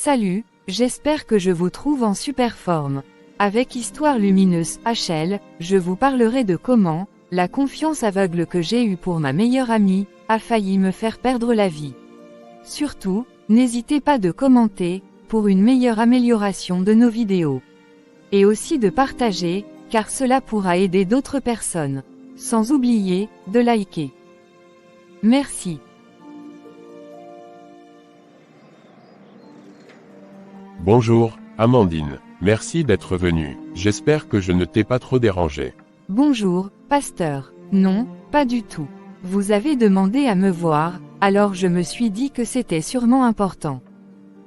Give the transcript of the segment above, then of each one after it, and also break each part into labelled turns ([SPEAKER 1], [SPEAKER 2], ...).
[SPEAKER 1] Salut, j'espère que je vous trouve en super forme. Avec Histoire Lumineuse HL, je vous parlerai de comment, la confiance aveugle que j'ai eue pour ma meilleure amie, a failli me faire perdre la vie. Surtout, n'hésitez pas de commenter, pour une meilleure amélioration de nos vidéos. Et aussi de partager, car cela pourra aider d'autres personnes. Sans oublier, de liker. Merci.
[SPEAKER 2] Bonjour, Amandine. Merci d'être venue. J'espère que je ne t'ai pas trop dérangé.
[SPEAKER 1] Bonjour, pasteur. Non, pas du tout. Vous avez demandé à me voir, alors je me suis dit que c'était sûrement important.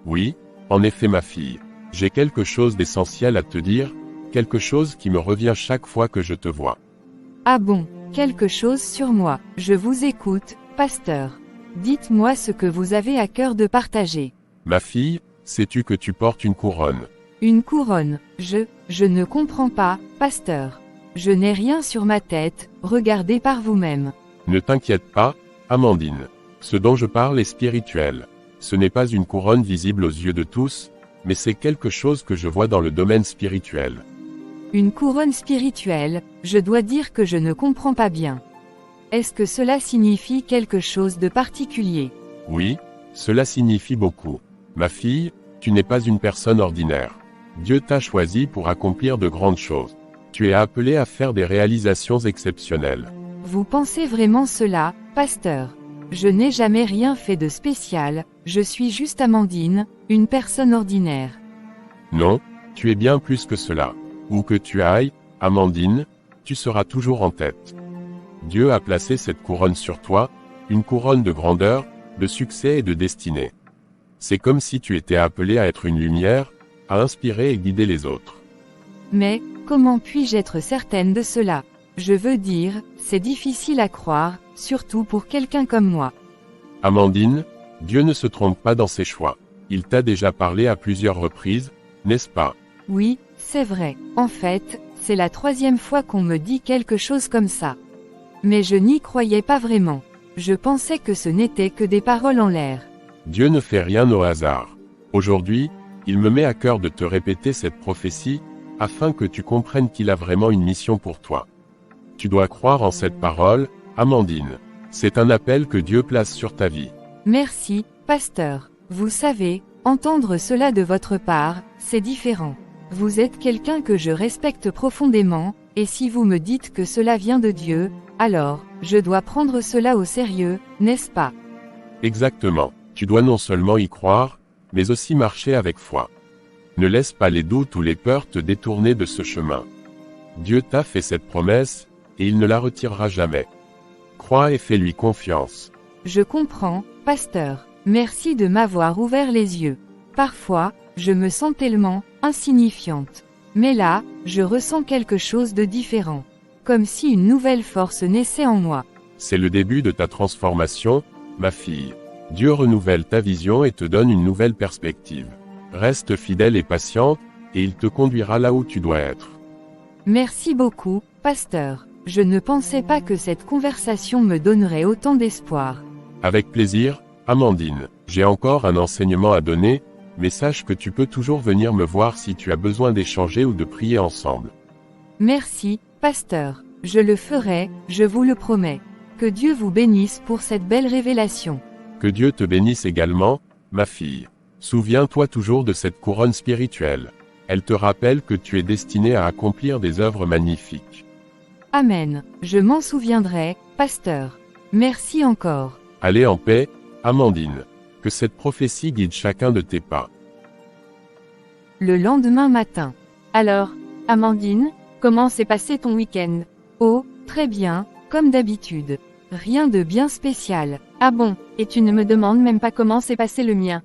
[SPEAKER 2] Oui, en effet ma fille. J'ai quelque chose d'essentiel à te dire, quelque chose qui me revient chaque fois que je te vois.
[SPEAKER 1] Ah bon, quelque chose sur moi. Je vous écoute, pasteur. Dites-moi ce que vous avez à cœur de partager.
[SPEAKER 2] Ma fille, sais-tu que tu portes une couronne?
[SPEAKER 1] Une couronne. Je ne comprends pas, pasteur. Je n'ai rien sur ma tête, regardez par vous-même.
[SPEAKER 2] Ne t'inquiète pas, Amandine. Ce dont je parle est spirituel. Ce n'est pas une couronne visible aux yeux de tous, mais c'est quelque chose que je vois dans le domaine spirituel.
[SPEAKER 1] Une couronne spirituelle, je dois dire que je ne comprends pas bien. Est-ce que cela signifie quelque chose de particulier?
[SPEAKER 2] Oui, cela signifie beaucoup. Ma fille, tu n'es pas une personne ordinaire. Dieu t'a choisi pour accomplir de grandes choses. Tu es appelé à faire des réalisations exceptionnelles.
[SPEAKER 1] Vous pensez vraiment cela, pasteur? Je n'ai jamais rien fait de spécial, je suis juste Amandine, une personne ordinaire.
[SPEAKER 2] Non, tu es bien plus que cela. Où que tu ailles, Amandine, tu seras toujours en tête. Dieu a placé cette couronne sur toi, une couronne de grandeur, de succès et de destinée. C'est comme si tu étais appelé à être une lumière, à inspirer et guider les autres.
[SPEAKER 1] Mais, comment puis-je être certaine de cela? Je veux dire, c'est difficile à croire, surtout pour quelqu'un comme moi.
[SPEAKER 2] Amandine, Dieu ne se trompe pas dans ses choix. Il t'a déjà parlé à plusieurs reprises, n'est-ce pas?
[SPEAKER 1] Oui, c'est vrai. En fait, c'est la 3e fois qu'on me dit quelque chose comme ça. Mais je n'y croyais pas vraiment. Je pensais que ce n'était que des paroles en l'air.
[SPEAKER 2] Dieu ne fait rien au hasard. Aujourd'hui, il me met à cœur de te répéter cette prophétie, afin que tu comprennes qu'il a vraiment une mission pour toi. Tu dois croire en cette parole, Amandine. C'est un appel que Dieu place sur ta vie.
[SPEAKER 1] Merci, pasteur. Vous savez, entendre cela de votre part, c'est différent. Vous êtes quelqu'un que je respecte profondément, et si vous me dites que cela vient de Dieu, alors, je dois prendre cela au sérieux, n'est-ce pas?
[SPEAKER 2] Exactement. Tu dois non seulement y croire, mais aussi marcher avec foi. Ne laisse pas les doutes ou les peurs te détourner de ce chemin. Dieu t'a fait cette promesse, et il ne la retirera jamais. Crois et fais-lui confiance.
[SPEAKER 1] Je comprends, pasteur. Merci de m'avoir ouvert les yeux. Parfois, je me sens tellement insignifiante. Mais là, je ressens quelque chose de différent. Comme si une nouvelle force naissait en moi.
[SPEAKER 2] C'est le début de ta transformation, ma fille. Dieu renouvelle ta vision et te donne une nouvelle perspective. Reste fidèle et patiente, et il te conduira là où tu dois être.
[SPEAKER 1] Merci beaucoup, pasteur. Je ne pensais pas que cette conversation me donnerait autant d'espoir.
[SPEAKER 2] Avec plaisir, Amandine. J'ai encore un enseignement à donner, mais sache que tu peux toujours venir me voir si tu as besoin d'échanger ou de prier ensemble.
[SPEAKER 1] Merci, pasteur. Je le ferai, je vous le promets. Que Dieu vous bénisse pour cette belle révélation.
[SPEAKER 2] Que Dieu te bénisse également, ma fille. Souviens-toi toujours de cette couronne spirituelle. Elle te rappelle que tu es destinée à accomplir des œuvres magnifiques.
[SPEAKER 1] Amen. Je m'en souviendrai, pasteur. Merci encore.
[SPEAKER 2] Allez en paix, Amandine. Que cette prophétie guide chacun de tes pas.
[SPEAKER 1] Le lendemain matin.
[SPEAKER 3] Alors, Amandine, comment s'est passé ton week-end?
[SPEAKER 1] Oh, très bien, comme d'habitude. Rien de bien spécial.
[SPEAKER 3] Ah bon, et tu ne me demandes même pas comment s'est passé le mien.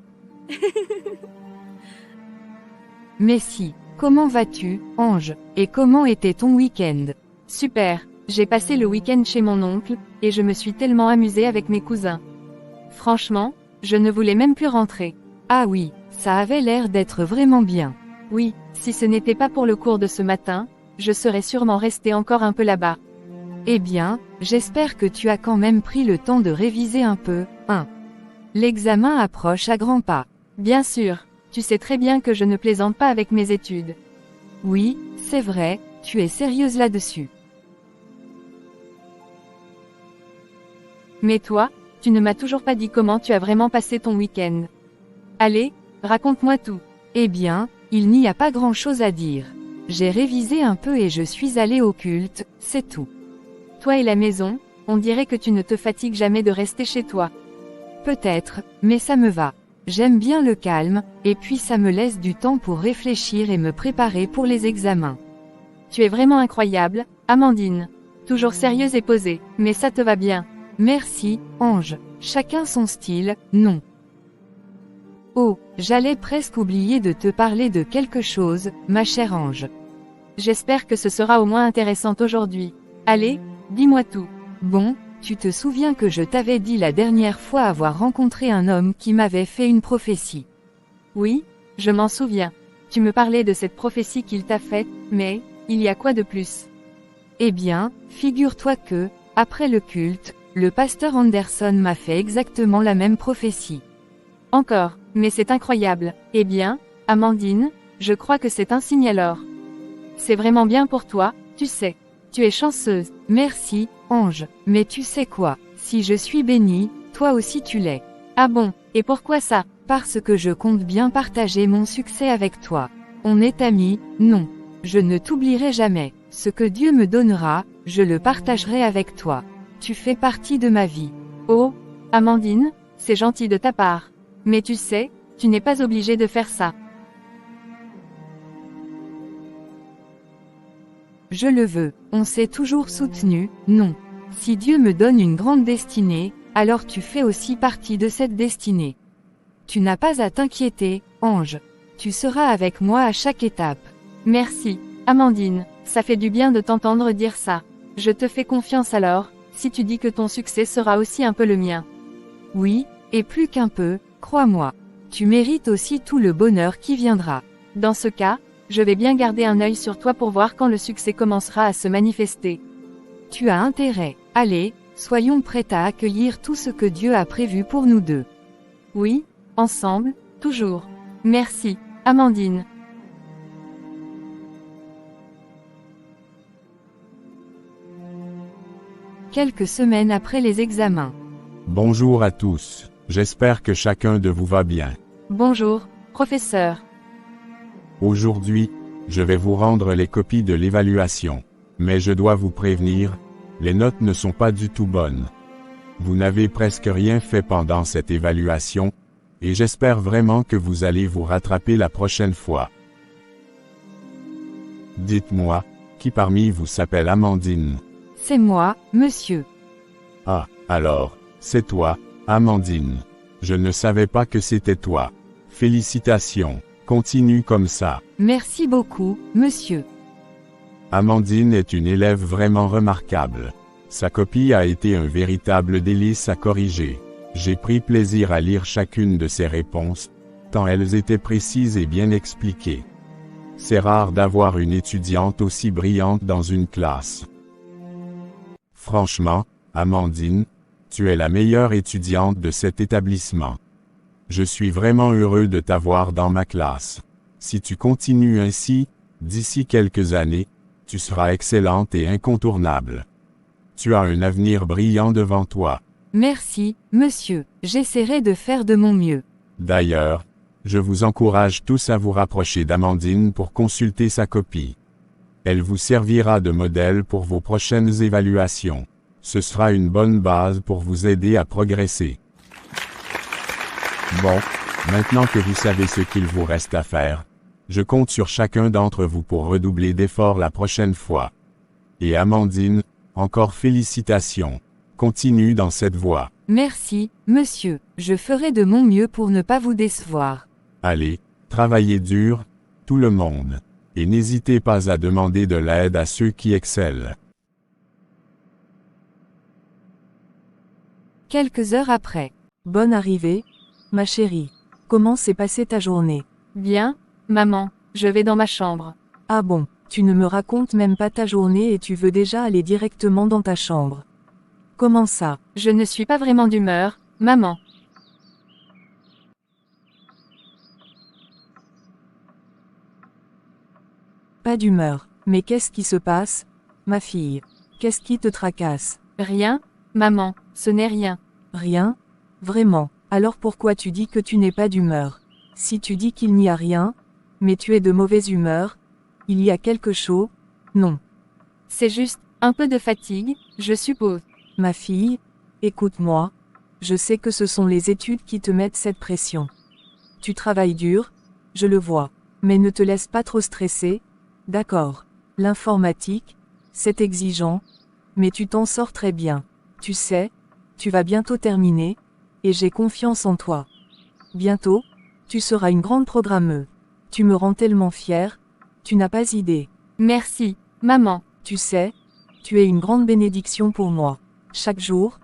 [SPEAKER 1] Mais si, comment vas-tu, Ange, et comment était ton week-end?
[SPEAKER 3] Super, j'ai passé le week-end chez mon oncle, et je me suis tellement amusée avec mes cousins. Franchement, je ne voulais même plus rentrer.
[SPEAKER 1] Ah oui, ça avait l'air d'être vraiment bien.
[SPEAKER 3] Oui, si ce n'était pas pour le cours de ce matin, je serais sûrement restée encore un peu là-bas.
[SPEAKER 1] Eh bien, j'espère que tu as quand même pris le temps de réviser un peu, hein. L'examen approche à grands pas.
[SPEAKER 3] Bien sûr, Tu sais très bien que je ne plaisante pas avec mes études.
[SPEAKER 1] Oui, c'est vrai, tu es sérieuse là-dessus.
[SPEAKER 3] Mais toi, tu ne m'as toujours pas dit comment tu as vraiment passé ton week-end. Allez, raconte-moi tout.
[SPEAKER 1] Eh bien, il n'y a pas grand-chose à dire. J'ai révisé un peu et je suis allée au culte, c'est tout.
[SPEAKER 3] Toi et la maison, on dirait que tu ne te fatigues jamais de rester chez toi.
[SPEAKER 1] Peut-être, mais ça me va. J'aime bien le calme, et puis ça me laisse du temps pour réfléchir et me préparer pour les examens.
[SPEAKER 3] Tu es vraiment incroyable, Amandine. Toujours sérieuse et posée, mais ça te va bien.
[SPEAKER 1] Merci, Ange. Chacun son style, non. Oh, j'allais presque oublier de te parler de quelque chose, ma chère Ange.
[SPEAKER 3] J'espère que ce sera au moins intéressant aujourd'hui. Allez, dis-moi tout.
[SPEAKER 1] Bon, tu te souviens que je t'avais dit la dernière fois avoir rencontré un homme qui m'avait fait une prophétie.
[SPEAKER 3] Oui, je m'en souviens. Tu me parlais de cette prophétie qu'il t'a faite, mais, il y a quoi de plus?
[SPEAKER 1] Eh bien, figure-toi que, après le culte, le pasteur Anderson m'a fait exactement la même prophétie.
[SPEAKER 3] Encore, mais c'est incroyable. Eh bien, Amandine, je crois que c'est un signe alors. C'est vraiment bien pour toi, tu sais. Tu es chanceuse.
[SPEAKER 1] Merci, Ange, mais tu sais quoi, si je suis bénie, toi aussi tu l'es.
[SPEAKER 3] Ah bon, et pourquoi ça?
[SPEAKER 1] Parce que je compte bien partager mon succès avec toi. On est amis, non. Je ne t'oublierai jamais. Ce que Dieu me donnera, je le partagerai avec toi. Tu fais partie de ma vie.
[SPEAKER 3] Oh, Amandine, c'est gentil de ta part. Mais tu sais, tu n'es pas obligée de faire ça.
[SPEAKER 1] Je le veux, on s'est toujours soutenu, non. Si Dieu me donne une grande destinée, alors tu fais aussi partie de cette destinée. Tu n'as pas à t'inquiéter, Ange. Tu seras avec moi à chaque étape.
[SPEAKER 3] Merci, Amandine, ça fait du bien de t'entendre dire ça. Je te fais confiance alors, si tu dis que ton succès sera aussi un peu le mien.
[SPEAKER 1] Oui, et plus qu'un peu, crois-moi. Tu mérites aussi tout le bonheur qui viendra.
[SPEAKER 3] Dans ce cas, je vais bien garder un œil sur toi pour voir quand le succès commencera à se manifester.
[SPEAKER 1] Tu as intérêt. Allez, soyons prêts à accueillir tout ce que Dieu a prévu pour nous deux.
[SPEAKER 3] Oui, ensemble, toujours. Merci, Amandine.
[SPEAKER 1] Quelques semaines après les examens.
[SPEAKER 4] Bonjour à tous, j'espère que chacun de vous va bien.
[SPEAKER 3] Bonjour, professeur.
[SPEAKER 4] Aujourd'hui, je vais vous rendre les copies de l'évaluation. Mais je dois vous prévenir, les notes ne sont pas du tout bonnes. Vous n'avez presque rien fait pendant cette évaluation, et j'espère vraiment que vous allez vous rattraper la prochaine fois. Dites-moi, qui parmi vous s'appelle Amandine?
[SPEAKER 1] C'est moi, monsieur.
[SPEAKER 4] Ah, alors, c'est toi, Amandine. Je ne savais pas que c'était toi. Félicitations. Continue comme ça.
[SPEAKER 1] Merci beaucoup, monsieur.
[SPEAKER 4] Amandine est une élève vraiment remarquable. Sa copie a été un véritable délice à corriger. J'ai pris plaisir à lire chacune de ses réponses, tant elles étaient précises et bien expliquées. C'est rare d'avoir une étudiante aussi brillante dans une classe. Franchement, Amandine, tu es la meilleure étudiante de cet établissement. Je suis vraiment heureux de t'avoir dans ma classe. Si tu continues ainsi, d'ici quelques années, tu seras excellente et incontournable. Tu as un avenir brillant devant toi.
[SPEAKER 1] Merci, monsieur. J'essaierai de faire de mon mieux.
[SPEAKER 4] D'ailleurs, je vous encourage tous à vous rapprocher d'Amandine pour consulter sa copie. Elle vous servira de modèle pour vos prochaines évaluations. Ce sera une bonne base pour vous aider à progresser. Bon, maintenant que vous savez ce qu'il vous reste à faire, je compte sur chacun d'entre vous pour redoubler d'efforts la prochaine fois. Et Amandine, encore félicitations. Continue dans cette voie.
[SPEAKER 1] Merci, monsieur. Je ferai de mon mieux pour ne pas vous décevoir.
[SPEAKER 4] Allez, travaillez dur, tout le monde. Et n'hésitez pas à demander de l'aide à ceux qui excellent.
[SPEAKER 1] Quelques heures après. Bonne arrivée, ma chérie. Comment s'est passée ta journée?
[SPEAKER 3] Bien, maman, je vais dans ma chambre.
[SPEAKER 1] Ah bon, tu ne me racontes même pas ta journée et tu veux déjà aller directement dans ta chambre. Comment ça?
[SPEAKER 3] Je ne suis pas vraiment d'humeur, maman.
[SPEAKER 5] Pas d'humeur. Mais qu'est-ce qui se passe, ma fille? Qu'est-ce qui te tracasse?
[SPEAKER 3] Rien, maman, ce n'est rien.
[SPEAKER 5] Rien? Vraiment? Alors pourquoi tu dis que tu n'es pas d'humeur? Si tu dis qu'il n'y a rien, mais tu es de mauvaise humeur, il y a quelque chose? Non.
[SPEAKER 3] C'est juste, un peu de fatigue, je suppose.
[SPEAKER 5] Ma fille, écoute-moi. Je sais que ce sont les études qui te mettent cette pression. Tu travailles dur, je le vois. Mais ne te laisse pas trop stresser, d'accord? L'informatique, c'est exigeant, mais tu t'en sors très bien. Tu sais, tu vas bientôt terminer, et j'ai confiance en toi. Bientôt, tu seras une grande programmeuse. Tu me rends tellement fière, tu n'as pas idée.
[SPEAKER 3] Merci, maman.
[SPEAKER 5] Tu sais, tu es une grande bénédiction pour moi. Chaque jour,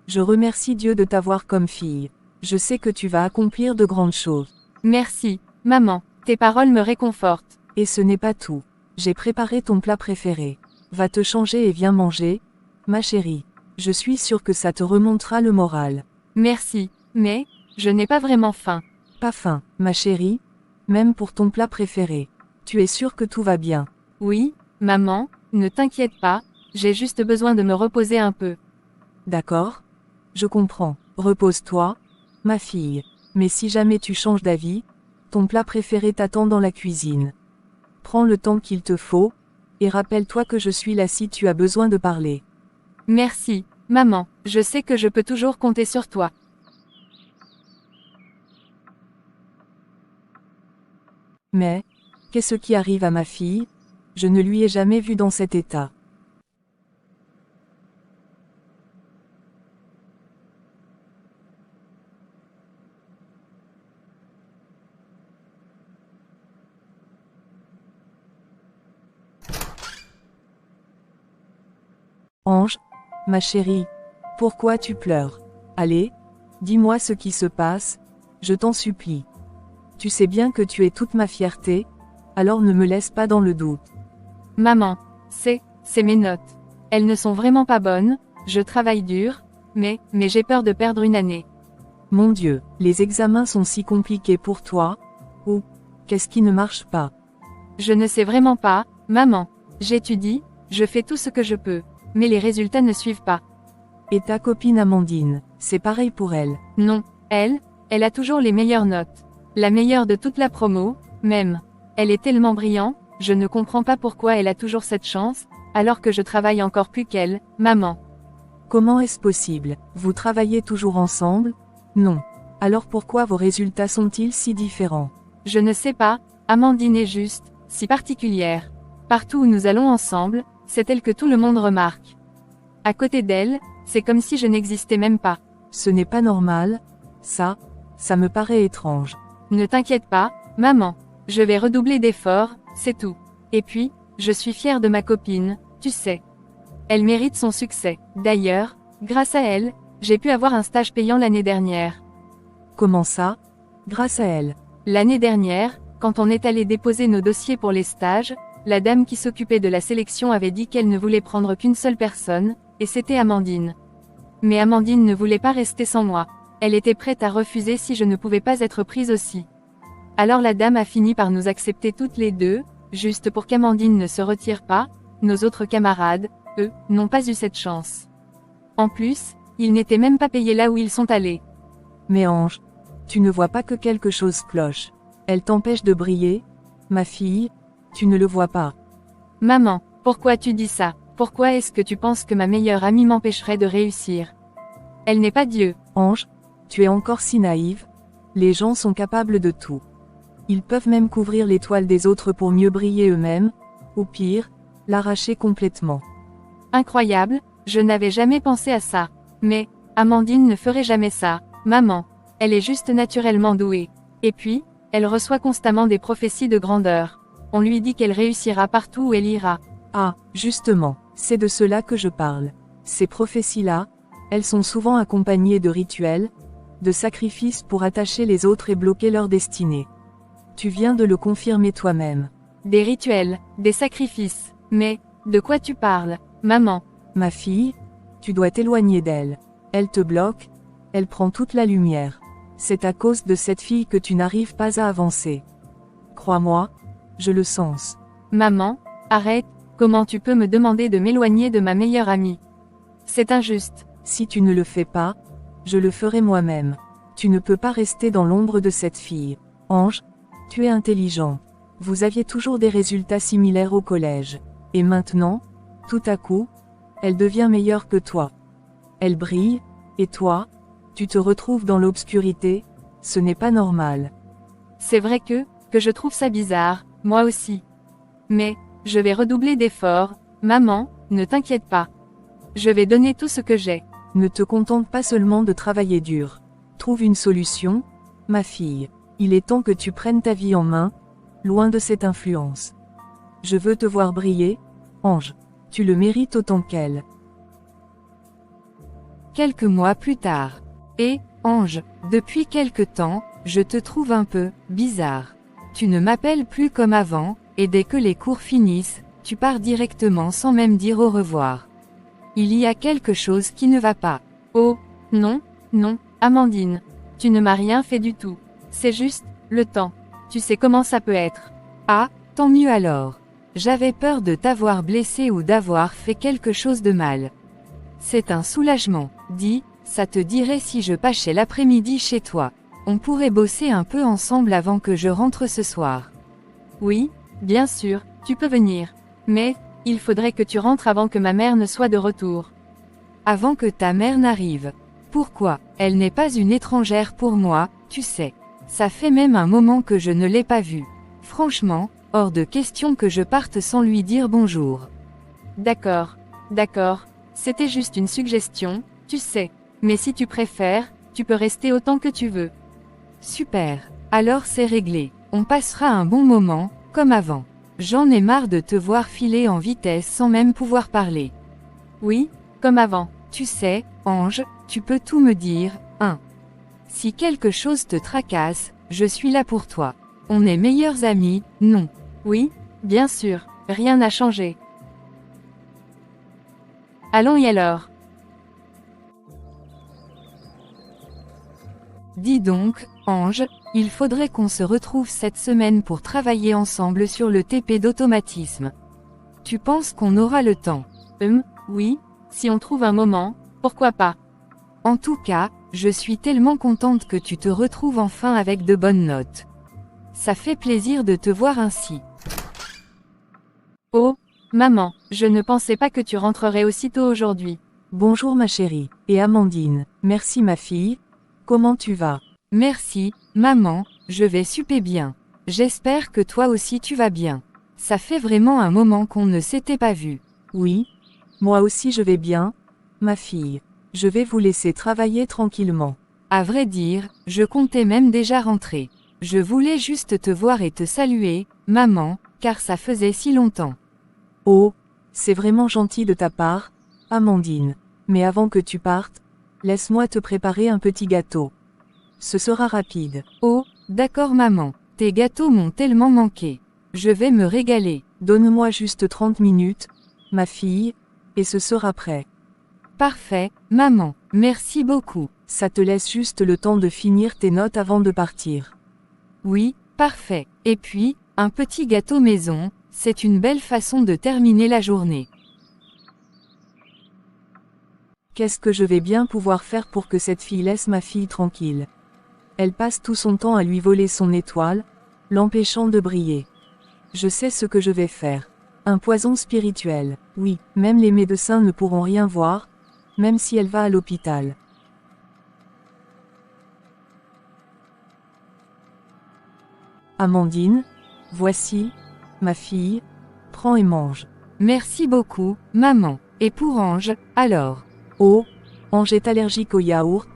[SPEAKER 5] je remercie Dieu de t'avoir comme fille. Je sais que tu vas accomplir de grandes choses.
[SPEAKER 3] Merci, maman. Tes paroles me réconfortent.
[SPEAKER 5] Et ce n'est pas tout. J'ai préparé ton plat préféré. Va te changer et viens manger, ma chérie. Je suis sûre que ça te remontera le moral.
[SPEAKER 3] Merci, mais, je n'ai pas vraiment faim.
[SPEAKER 5] Pas faim, ma chérie, même pour ton plat préféré. Tu es sûre que tout va bien?
[SPEAKER 3] Oui, maman, ne t'inquiète pas, j'ai juste besoin de me reposer un peu.
[SPEAKER 5] D'accord? Je comprends. Repose-toi, ma fille. Mais si jamais tu changes d'avis, ton plat préféré t'attend dans la cuisine. Prends le temps qu'il te faut, et rappelle-toi que je suis là si tu as besoin de parler.
[SPEAKER 3] Merci, maman, je sais que je peux toujours compter sur toi.
[SPEAKER 5] Mais, qu'est-ce qui arrive à ma fille? Je ne lui ai jamais vue dans cet état. Ange, ma chérie, pourquoi tu pleures? Allez, dis-moi ce qui se passe, je t'en supplie. Tu sais bien que tu es toute ma fierté, alors ne me laisse pas dans le doute.
[SPEAKER 3] Maman, c'est mes notes. Elles ne sont vraiment pas bonnes, je travaille dur, mais j'ai peur de perdre une année.
[SPEAKER 5] Mon Dieu, les examens sont si compliqués pour toi, ou, qu'est-ce qui ne marche pas?
[SPEAKER 3] Je ne sais vraiment pas, maman. J'étudie, je fais tout ce que je peux. Mais les résultats ne suivent pas.
[SPEAKER 5] Et ta copine Amandine, c'est pareil pour elle?
[SPEAKER 3] Non, elle a toujours les meilleures notes. La meilleure de toute la promo, même. Elle est tellement brillante, je ne comprends pas pourquoi elle a toujours cette chance, alors que je travaille encore plus qu'elle, maman.
[SPEAKER 5] Comment est-ce possible? Vous travaillez toujours ensemble? Non. Alors pourquoi vos résultats sont-ils si différents?
[SPEAKER 3] Je ne sais pas, Amandine est juste, si particulière. Partout où nous allons ensemble, c'est elle que tout le monde remarque. À côté d'elle, c'est comme si je n'existais même pas.
[SPEAKER 5] Ce n'est pas normal, ça me paraît étrange.
[SPEAKER 3] Ne t'inquiète pas, maman. Je vais redoubler d'efforts, c'est tout. Et puis, je suis fière de ma copine, tu sais. Elle mérite son succès. D'ailleurs, grâce à elle, j'ai pu avoir un stage payant l'année dernière.
[SPEAKER 5] Comment ça? Grâce à elle?
[SPEAKER 3] L'année dernière, quand on est allé déposer nos dossiers pour les stages, la dame qui s'occupait de la sélection avait dit qu'elle ne voulait prendre qu'une seule personne, et c'était Amandine. Mais Amandine ne voulait pas rester sans moi. Elle était prête à refuser si je ne pouvais pas être prise aussi. Alors la dame a fini par nous accepter toutes les deux, juste pour qu'Amandine ne se retire pas. Nos autres camarades, eux, n'ont pas eu cette chance. En plus, ils n'étaient même pas payés là où ils sont allés.
[SPEAKER 5] Mais Ange, tu ne vois pas que quelque chose cloche. Elle t'empêche de briller, ma fille? Tu ne le vois pas.
[SPEAKER 3] Maman, pourquoi tu dis ça? Pourquoi est-ce que tu penses que ma meilleure amie m'empêcherait de réussir? Elle n'est pas Dieu.
[SPEAKER 5] Ange, tu es encore si naïve. Les gens sont capables de tout. Ils peuvent même couvrir l'étoile des autres pour mieux briller eux-mêmes, ou pire, l'arracher complètement.
[SPEAKER 3] Incroyable, je n'avais jamais pensé à ça. Mais, Amandine ne ferait jamais ça, maman. Elle est juste naturellement douée. Et puis, elle reçoit constamment des prophéties de grandeur. On lui dit qu'elle réussira partout où elle ira.
[SPEAKER 5] Ah, justement, c'est de cela que je parle. Ces prophéties-là, elles sont souvent accompagnées de rituels, de sacrifices pour attacher les autres et bloquer leur destinée. Tu viens de le confirmer toi-même.
[SPEAKER 3] Des rituels, des sacrifices. Mais, de quoi tu parles, maman?
[SPEAKER 5] Ma fille, tu dois t'éloigner d'elle. Elle te bloque, elle prend toute la lumière. C'est à cause de cette fille que tu n'arrives pas à avancer. Crois-moi, je le sens.
[SPEAKER 3] Maman, arrête, comment tu peux me demander de m'éloigner de ma meilleure amie? C'est injuste.
[SPEAKER 5] Si tu ne le fais pas, je le ferai moi-même. Tu ne peux pas rester dans l'ombre de cette fille. Ange, tu es intelligent. Vous aviez toujours des résultats similaires au collège. Et maintenant, tout à coup, elle devient meilleure que toi. Elle brille, et toi, tu te retrouves dans l'obscurité, ce n'est pas normal.
[SPEAKER 3] C'est vrai que je trouve ça bizarre, moi aussi. Mais, je vais redoubler d'efforts, maman, ne t'inquiète pas. Je vais donner tout ce que j'ai.
[SPEAKER 5] Ne te contente pas seulement de travailler dur. Trouve une solution, ma fille. Il est temps que tu prennes ta vie en main, loin de cette influence. Je veux te voir briller, Ange. Tu le mérites autant qu'elle.
[SPEAKER 1] Quelques mois plus tard. Et, Ange, depuis quelque temps, je te trouve un peu bizarre. Tu ne m'appelles plus comme avant, et dès que les cours finissent, tu pars directement sans même dire au revoir. Il y a quelque chose qui ne va pas.
[SPEAKER 3] Oh, non, non, Amandine. Tu ne m'as rien fait du tout. C'est juste, le temps. Tu sais comment ça peut être.
[SPEAKER 1] Ah, tant mieux alors. J'avais peur de t'avoir blessé ou d'avoir fait quelque chose de mal. C'est un soulagement. Dis, ça te dirait si je passais l'après-midi chez toi. On pourrait bosser un peu ensemble avant que je rentre ce soir.
[SPEAKER 3] Oui, bien sûr, tu peux venir. Mais, il faudrait que tu rentres avant que ma mère ne soit de retour.
[SPEAKER 1] Avant que ta mère n'arrive. Pourquoi? Elle n'est pas une étrangère pour moi, tu sais. Ça fait même un moment que je ne l'ai pas vue. Franchement, hors de question que je parte sans lui dire bonjour.
[SPEAKER 3] D'accord, d'accord, c'était juste une suggestion, tu sais. Mais si tu préfères, tu peux rester autant que tu veux.
[SPEAKER 1] Super, alors c'est réglé. On passera un bon moment, comme avant. J'en ai marre de te voir filer en vitesse sans même pouvoir parler.
[SPEAKER 3] Oui, comme avant.
[SPEAKER 1] Tu sais, Ange, tu peux tout me dire, hein. Si quelque chose te tracasse, je suis là pour toi. On est meilleurs amis, non?
[SPEAKER 3] Oui, bien sûr, rien n'a changé. Allons y alors.
[SPEAKER 1] Dis donc, Ange, il faudrait qu'on se retrouve cette semaine pour travailler ensemble sur le TP d'automatisme. Tu penses qu'on aura le temps?
[SPEAKER 3] Oui, si on trouve un moment, pourquoi pas?
[SPEAKER 1] En tout cas, je suis tellement contente que tu te retrouves enfin avec de bonnes notes. Ça fait plaisir de te voir ainsi.
[SPEAKER 3] Oh, maman, je ne pensais pas que tu rentrerais aussitôt aujourd'hui.
[SPEAKER 5] Bonjour ma chérie, et Amandine, merci ma fille, comment tu vas?
[SPEAKER 1] Merci, maman, je vais super bien. J'espère que toi aussi tu vas bien. Ça fait vraiment un moment qu'on ne s'était pas vu.
[SPEAKER 5] Oui, moi aussi je vais bien, ma fille. Je vais vous laisser travailler tranquillement.
[SPEAKER 1] À vrai dire, je comptais même déjà rentrer. Je voulais juste te voir et te saluer, maman, car ça faisait si longtemps.
[SPEAKER 5] Oh, c'est vraiment gentil de ta part, Amandine. Mais avant que tu partes, laisse-moi te préparer un petit gâteau. Ce sera rapide.
[SPEAKER 1] Oh, d'accord maman, tes gâteaux m'ont tellement manqué. Je vais me régaler.
[SPEAKER 5] Donne-moi juste 30 minutes, ma fille, et ce sera prêt.
[SPEAKER 1] Parfait, maman, merci beaucoup.
[SPEAKER 5] Ça te laisse juste le temps de finir tes notes avant de partir.
[SPEAKER 1] Oui, parfait. Et puis, un petit gâteau maison, c'est une belle façon de terminer la journée.
[SPEAKER 5] Qu'est-ce que je vais bien pouvoir faire pour que cette fille laisse ma fille tranquille? Elle passe tout son temps à lui voler son étoile, l'empêchant de briller. Je sais ce que je vais faire. Un poison spirituel. Oui, même les médecins ne pourront rien voir, même si elle va à l'hôpital. Amandine, voici, ma fille, prends et mange.
[SPEAKER 1] Merci beaucoup, maman. Et pour Ange, alors?
[SPEAKER 5] Oh, Ange est allergique au yaourt,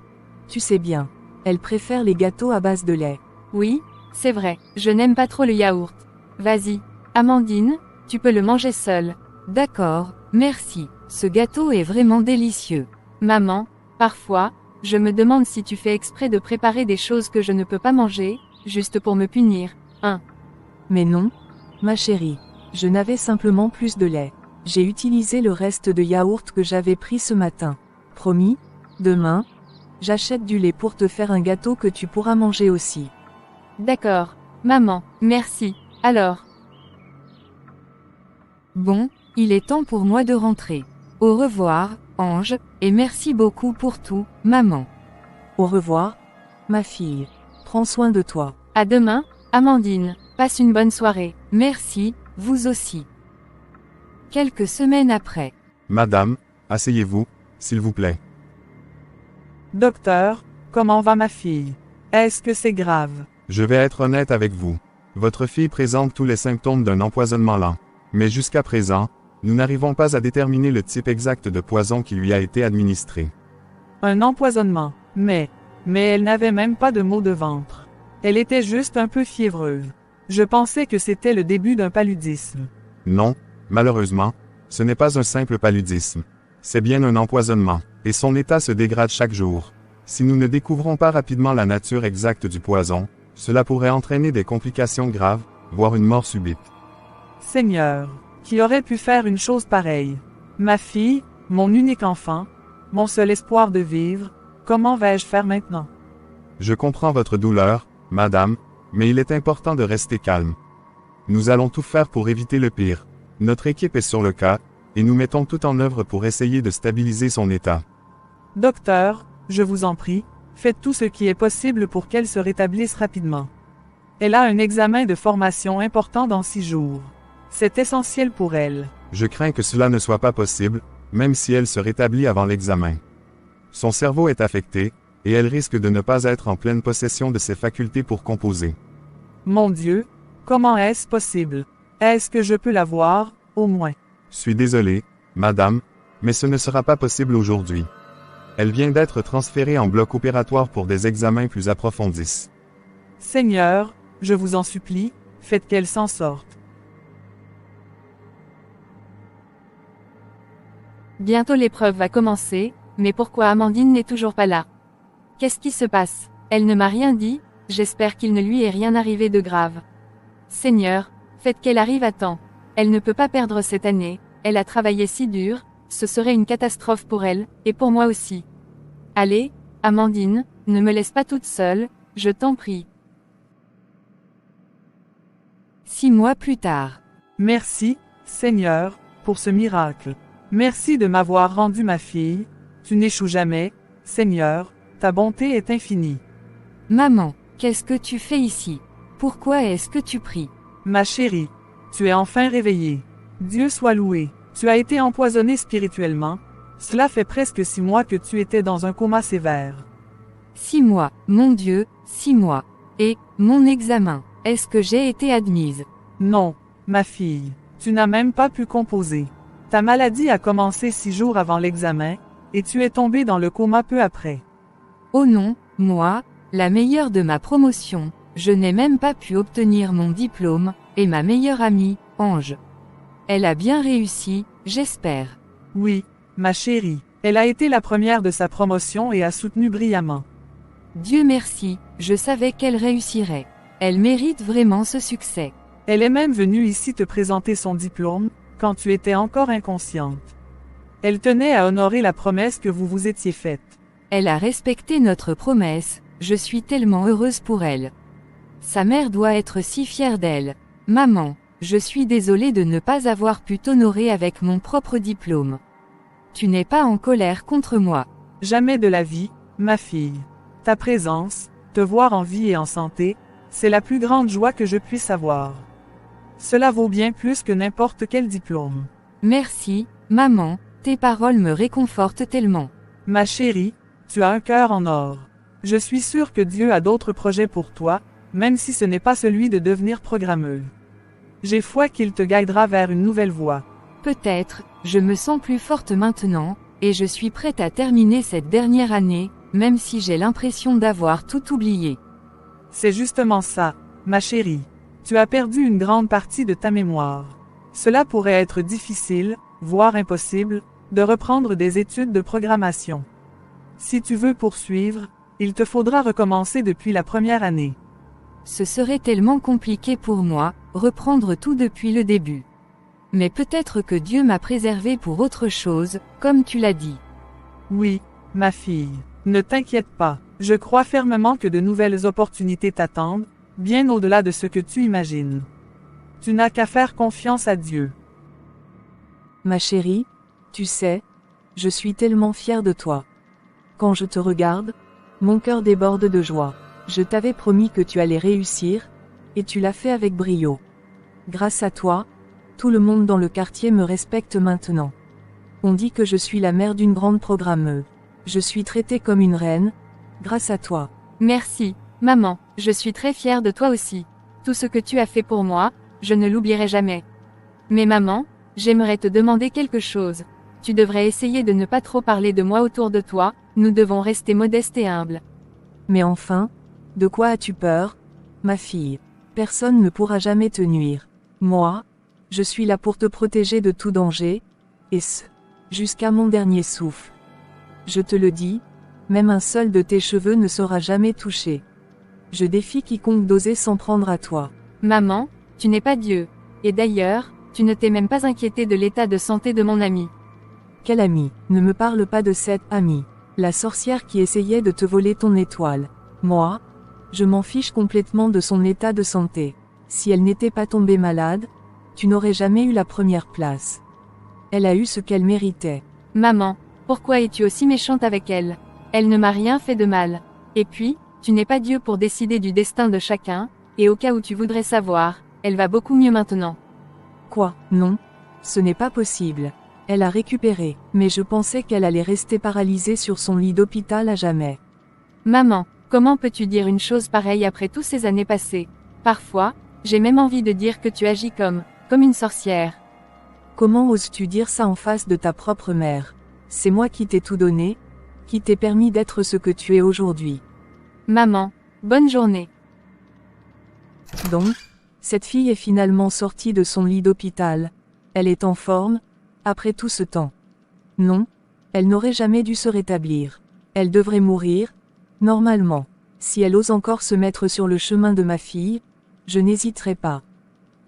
[SPEAKER 5] tu sais bien. Elle préfère les gâteaux à base de lait.
[SPEAKER 3] Oui, c'est vrai, je n'aime pas trop le yaourt. Vas-y, Amandine, tu peux le manger seule.
[SPEAKER 1] D'accord, merci. Ce gâteau est vraiment délicieux.
[SPEAKER 3] Maman, parfois, je me demande si tu fais exprès de préparer des choses que je ne peux pas manger, juste pour me punir, hein.
[SPEAKER 5] Mais non, ma chérie, je n'avais simplement plus de lait. J'ai utilisé le reste de yaourt que j'avais pris ce matin. Promis, demain, j'achète du lait pour te faire un gâteau que tu pourras manger aussi.
[SPEAKER 3] D'accord, maman, merci. Alors.
[SPEAKER 1] Bon, il est temps pour moi de rentrer. Au revoir, Ange, et merci beaucoup pour tout, maman.
[SPEAKER 5] Au revoir, ma fille. Prends soin de toi.
[SPEAKER 3] À demain, Amandine. Passe une bonne soirée.
[SPEAKER 1] Merci, vous aussi. Quelques semaines après.
[SPEAKER 4] Madame, asseyez-vous, s'il vous plaît.
[SPEAKER 6] Docteur, comment va ma fille? Est-ce que c'est grave?
[SPEAKER 4] Je vais être honnête avec vous. Votre fille présente tous les symptômes d'un empoisonnement lent. Mais jusqu'à présent, nous n'arrivons pas à déterminer le type exact de poison qui lui a été administré.
[SPEAKER 6] Un empoisonnement. Mais elle n'avait même pas de maux de ventre. Elle était juste un peu fiévreuse. Je pensais que c'était le début d'un paludisme.
[SPEAKER 4] Non, malheureusement, ce n'est pas un simple paludisme. C'est bien un empoisonnement, et son état se dégrade chaque jour. Si nous ne découvrons pas rapidement la nature exacte du poison, cela pourrait entraîner des complications graves, voire une mort subite.
[SPEAKER 6] Seigneur, qui aurait pu faire une chose pareille? Ma fille, mon unique enfant, mon seul espoir de vivre, comment vais-je faire maintenant?
[SPEAKER 4] Je comprends votre douleur, madame, mais il est important de rester calme. Nous allons tout faire pour éviter le pire. Notre équipe est sur le cas, et nous mettons tout en œuvre pour essayer de stabiliser son état.
[SPEAKER 6] Docteur, je vous en prie, faites tout ce qui est possible pour qu'elle se rétablisse rapidement. Elle a un examen de formation important dans 6 jours. C'est essentiel pour elle.
[SPEAKER 4] Je crains que cela ne soit pas possible, même si elle se rétablit avant l'examen. Son cerveau est affecté, et elle risque de ne pas être en pleine possession de ses facultés pour composer.
[SPEAKER 6] Mon Dieu, comment est-ce possible? Est-ce que je peux la voir, au moins?
[SPEAKER 4] Suis désolé, madame, mais ce ne sera pas possible aujourd'hui. Elle vient d'être transférée en bloc opératoire pour des examens plus approfondis.
[SPEAKER 6] Seigneur, je vous en supplie, faites qu'elle s'en sorte.
[SPEAKER 3] Bientôt l'épreuve va commencer, mais pourquoi Amandine n'est toujours pas là? Qu'est-ce qui se passe? Elle ne m'a rien dit, j'espère qu'il ne lui est rien arrivé de grave. Seigneur, faites qu'elle arrive à temps. Elle ne peut pas perdre cette année, elle a travaillé si dur, ce serait une catastrophe pour elle, et pour moi aussi. Allez, Amandine, ne me laisse pas toute seule, je t'en prie.
[SPEAKER 1] 6 mois plus tard.
[SPEAKER 6] Merci, Seigneur, pour ce miracle. Merci de m'avoir rendu ma fille. Tu n'échoues jamais, Seigneur, ta bonté est infinie.
[SPEAKER 1] Maman, qu'est-ce que tu fais ici? Pourquoi est-ce que tu pries?
[SPEAKER 6] Ma chérie, tu es enfin réveillée. Dieu soit loué. Tu as été empoisonnée spirituellement. Cela fait presque 6 mois que tu étais dans un coma sévère.
[SPEAKER 1] 6 mois, mon Dieu, 6 mois. Et, mon examen, est-ce que j'ai été admise?
[SPEAKER 6] Non, ma fille, tu n'as même pas pu composer. Ta maladie a commencé 6 jours avant l'examen, et tu es tombée dans le coma peu après.
[SPEAKER 1] Oh non, moi, la meilleure de ma promotion, je n'ai même pas pu obtenir mon diplôme, et ma meilleure amie, Ange. Elle a bien réussi, j'espère.
[SPEAKER 6] Oui, ma chérie, elle a été la première de sa promotion et a soutenu brillamment.
[SPEAKER 1] Dieu merci, je savais qu'elle réussirait. Elle mérite vraiment ce succès.
[SPEAKER 6] Elle est même venue ici te présenter son diplôme, quand tu étais encore inconsciente. Elle tenait à honorer la promesse que vous vous étiez faite.
[SPEAKER 1] Elle a respecté notre promesse, je suis tellement heureuse pour elle. Sa mère doit être si fière d'elle. Maman, je suis désolée de ne pas avoir pu t'honorer avec mon propre diplôme. Tu n'es pas en colère contre moi.
[SPEAKER 6] Jamais de la vie, ma fille. Ta présence, te voir en vie et en santé, c'est la plus grande joie que je puisse avoir. Cela vaut bien plus que n'importe quel diplôme.
[SPEAKER 1] Merci, maman, tes paroles me réconfortent tellement.
[SPEAKER 6] Ma chérie, tu as un cœur en or. Je suis sûre que Dieu a d'autres projets pour toi, même si ce n'est pas celui de devenir programmeuse. J'ai foi qu'il te guidera vers une nouvelle voie.
[SPEAKER 1] Peut-être, je me sens plus forte maintenant, et je suis prête à terminer cette dernière année, même si j'ai l'impression d'avoir tout oublié.
[SPEAKER 6] C'est justement ça, ma chérie. Tu as perdu une grande partie de ta mémoire. Cela pourrait être difficile, voire impossible, de reprendre des études de programmation. Si tu veux poursuivre, il te faudra recommencer depuis la première année.
[SPEAKER 1] Ce serait tellement compliqué pour moi, reprendre tout depuis le début. Mais peut-être que Dieu m'a préservé pour autre chose, comme tu l'as dit.
[SPEAKER 6] Oui, ma fille, ne t'inquiète pas, je crois fermement que de nouvelles opportunités t'attendent, bien au-delà de ce que tu imagines. Tu n'as qu'à faire confiance à Dieu.
[SPEAKER 5] Ma chérie, tu sais, je suis tellement fière de toi. Quand je te regarde, mon cœur déborde de joie. Je t'avais promis que tu allais réussir, et tu l'as fait avec brio. Grâce à toi, tout le monde dans le quartier me respecte maintenant. On dit que je suis la mère d'une grande programmeuse. Je suis traitée comme une reine, grâce à toi.
[SPEAKER 3] Merci, maman, je suis très fière de toi aussi. Tout ce que tu as fait pour moi, je ne l'oublierai jamais. Mais maman, j'aimerais te demander quelque chose. Tu devrais essayer de ne pas trop parler de moi autour de toi, nous devons rester modestes et humbles.
[SPEAKER 5] Mais enfin, de quoi as-tu peur, ma fille? Personne ne pourra jamais te nuire. Moi, je suis là pour te protéger de tout danger, et ce, jusqu'à mon dernier souffle. Je te le dis, même un seul de tes cheveux ne sera jamais touché. Je défie quiconque d'oser s'en prendre à toi.
[SPEAKER 3] Maman, tu n'es pas Dieu. Et d'ailleurs, tu ne t'es même pas inquiété de l'état de santé de mon ami.
[SPEAKER 5] Quel ami? Ne me parle pas de cette amie. La sorcière qui essayait de te voler ton étoile. Moi, je m'en fiche complètement de son état de santé. Si elle n'était pas tombée malade, tu n'aurais jamais eu la première place. Elle a eu ce qu'elle méritait.
[SPEAKER 3] Maman, pourquoi es-tu aussi méchante avec elle? Elle ne m'a rien fait de mal. Et puis, tu n'es pas Dieu pour décider du destin de chacun, et au cas où tu voudrais savoir, elle va beaucoup mieux maintenant.
[SPEAKER 5] Quoi? Non. Ce n'est pas possible. Elle a récupéré, mais je pensais qu'elle allait rester paralysée sur son lit d'hôpital à jamais.
[SPEAKER 3] Maman, comment peux-tu dire une chose pareille après toutes ces années passées? Parfois, j'ai même envie de dire que tu agis comme une sorcière.
[SPEAKER 5] Comment oses-tu dire ça en face de ta propre mère? C'est moi qui t'ai tout donné, qui t'ai permis d'être ce que tu es aujourd'hui.
[SPEAKER 3] Maman, bonne journée.
[SPEAKER 5] Donc, cette fille est finalement sortie de son lit d'hôpital. Elle est en forme, après tout ce temps. Non, elle n'aurait jamais dû se rétablir. Elle devrait mourir, normalement. Si elle ose encore se mettre sur le chemin de ma fille, je n'hésiterai pas.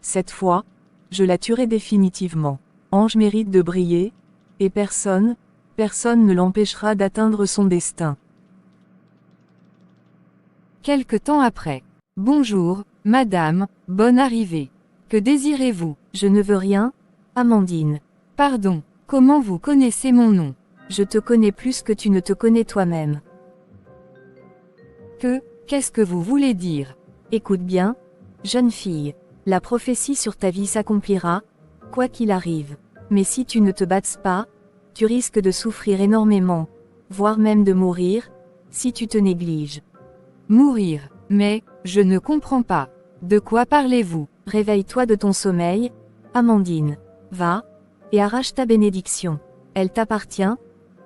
[SPEAKER 5] Cette fois, je la tuerai définitivement. Ange mérite de briller, et personne ne l'empêchera d'atteindre son destin.
[SPEAKER 1] Quelque temps après. Bonjour, madame, bonne arrivée. Que désirez-vous?
[SPEAKER 5] Je ne veux rien, Amandine.
[SPEAKER 1] Pardon, comment vous connaissez mon nom?
[SPEAKER 5] Je te connais plus que tu ne te connais toi-même.
[SPEAKER 1] Qu'est-ce que vous voulez dire?
[SPEAKER 5] Écoute bien, jeune fille, la prophétie sur ta vie s'accomplira, quoi qu'il arrive. Mais si tu ne te battes pas, tu risques de souffrir énormément, voire même de mourir, si tu te négliges.
[SPEAKER 1] Mourir? Mais, je ne comprends pas. De quoi parlez-vous?
[SPEAKER 5] Réveille-toi de ton sommeil, Amandine. Va, et arrache ta bénédiction. Elle t'appartient,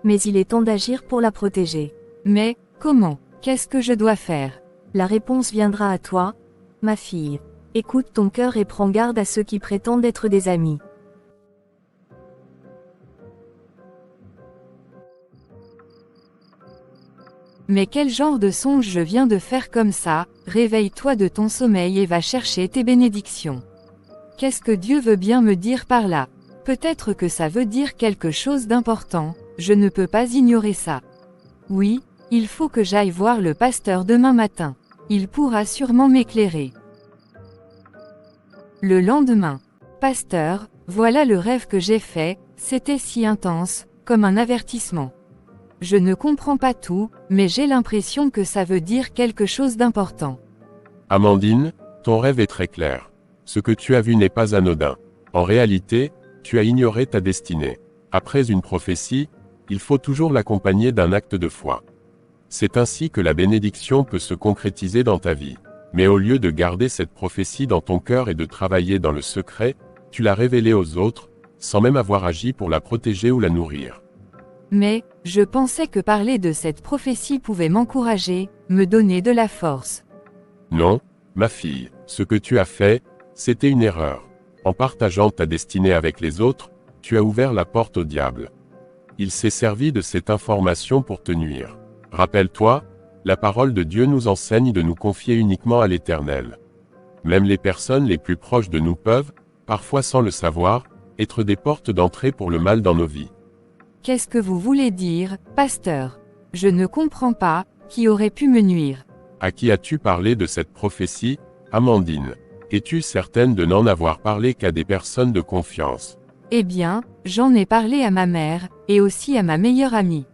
[SPEAKER 5] mais il est temps d'agir pour la protéger.
[SPEAKER 1] Mais, comment? Qu'est-ce que je dois faire?
[SPEAKER 5] La réponse viendra à toi, ma fille. Écoute ton cœur et prends garde à ceux qui prétendent être des amis.
[SPEAKER 1] Mais quel genre de songe je viens de faire comme ça? Réveille-toi de ton sommeil et va chercher tes bénédictions. Qu'est-ce que Dieu veut bien me dire par là? Peut-être que ça veut dire quelque chose d'important, je ne peux pas ignorer ça. Oui, il faut que j'aille voir le pasteur demain matin. Il pourra sûrement m'éclairer. Le lendemain. Pasteur, voilà le rêve que j'ai fait, c'était si intense, comme un avertissement. Je ne comprends pas tout, mais j'ai l'impression que ça veut dire quelque chose d'important.
[SPEAKER 2] Amandine, ton rêve est très clair. Ce que tu as vu n'est pas anodin. En réalité, tu as ignoré ta destinée. Après une prophétie, il faut toujours l'accompagner d'un acte de foi. C'est ainsi que la bénédiction peut se concrétiser dans ta vie. Mais au lieu de garder cette prophétie dans ton cœur et de travailler dans le secret, tu l'as révélée aux autres, sans même avoir agi pour la protéger ou la nourrir.
[SPEAKER 1] Mais, je pensais que parler de cette prophétie pouvait m'encourager, me donner de la force.
[SPEAKER 2] Non, ma fille, ce que tu as fait, c'était une erreur. En partageant ta destinée avec les autres, tu as ouvert la porte au diable. Il s'est servi de cette information pour te nuire. Rappelle-toi, la parole de Dieu nous enseigne de nous confier uniquement à l'Éternel. Même les personnes les plus proches de nous peuvent, parfois sans le savoir, être des portes d'entrée pour le mal dans nos vies.
[SPEAKER 1] Qu'est-ce que vous voulez dire, pasteur? Je ne comprends pas, qui aurait pu me nuire?
[SPEAKER 2] À qui as-tu parlé de cette prophétie, Amandine? Es-tu certaine de n'en avoir parlé qu'à des personnes de confiance?
[SPEAKER 1] Eh bien, j'en ai parlé à ma mère, et aussi à ma meilleure amie.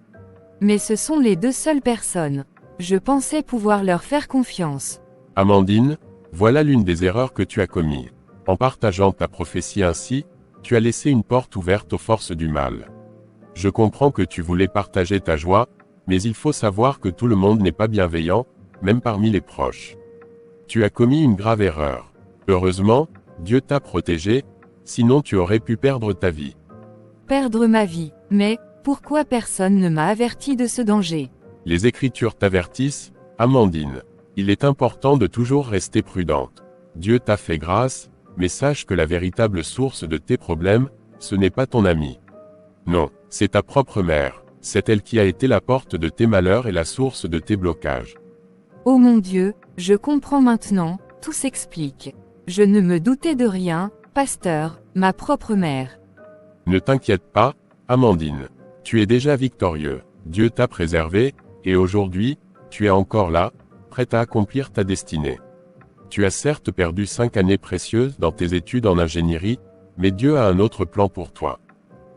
[SPEAKER 1] Mais ce sont les deux seules personnes. Je pensais pouvoir leur faire confiance.
[SPEAKER 2] Amandine, voilà l'une des erreurs que tu as commises. En partageant ta prophétie ainsi, tu as laissé une porte ouverte aux forces du mal. Je comprends que tu voulais partager ta joie, mais il faut savoir que tout le monde n'est pas bienveillant, même parmi les proches. Tu as commis une grave erreur. Heureusement, Dieu t'a protégé, sinon tu aurais pu perdre ta vie.
[SPEAKER 1] Perdre ma vie. Mais, pourquoi personne ne m'a averti de ce danger?
[SPEAKER 2] Les Écritures t'avertissent, Amandine. Il est important de toujours rester prudente. Dieu t'a fait grâce, mais sache que la véritable source de tes problèmes, ce n'est pas ton ami. Non, c'est ta propre mère. C'est elle qui a été la porte de tes malheurs et la source de tes blocages.
[SPEAKER 1] Oh mon Dieu, je comprends maintenant, tout s'explique. Je ne me doutais de rien, pasteur, ma propre mère.
[SPEAKER 2] Ne t'inquiète pas, Amandine. Tu es déjà victorieux. Dieu t'a préservé, et aujourd'hui, tu es encore là, prête à accomplir ta destinée. Tu as certes perdu 5 années précieuses dans tes études en ingénierie, mais Dieu a un autre plan pour toi.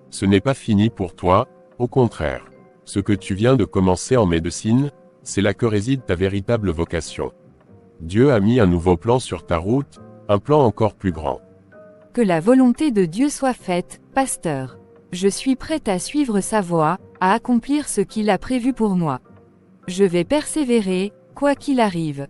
[SPEAKER 2] Ce n'est pas fini pour toi, au contraire. Ce que tu viens de commencer en médecine, c'est là que réside ta véritable vocation. Dieu a mis un nouveau plan sur ta route, un plan encore plus grand.
[SPEAKER 1] Que la volonté de Dieu soit faite, pasteur. Je suis prête à suivre sa voie, à accomplir ce qu'il a prévu pour moi. Je vais persévérer, quoi qu'il arrive.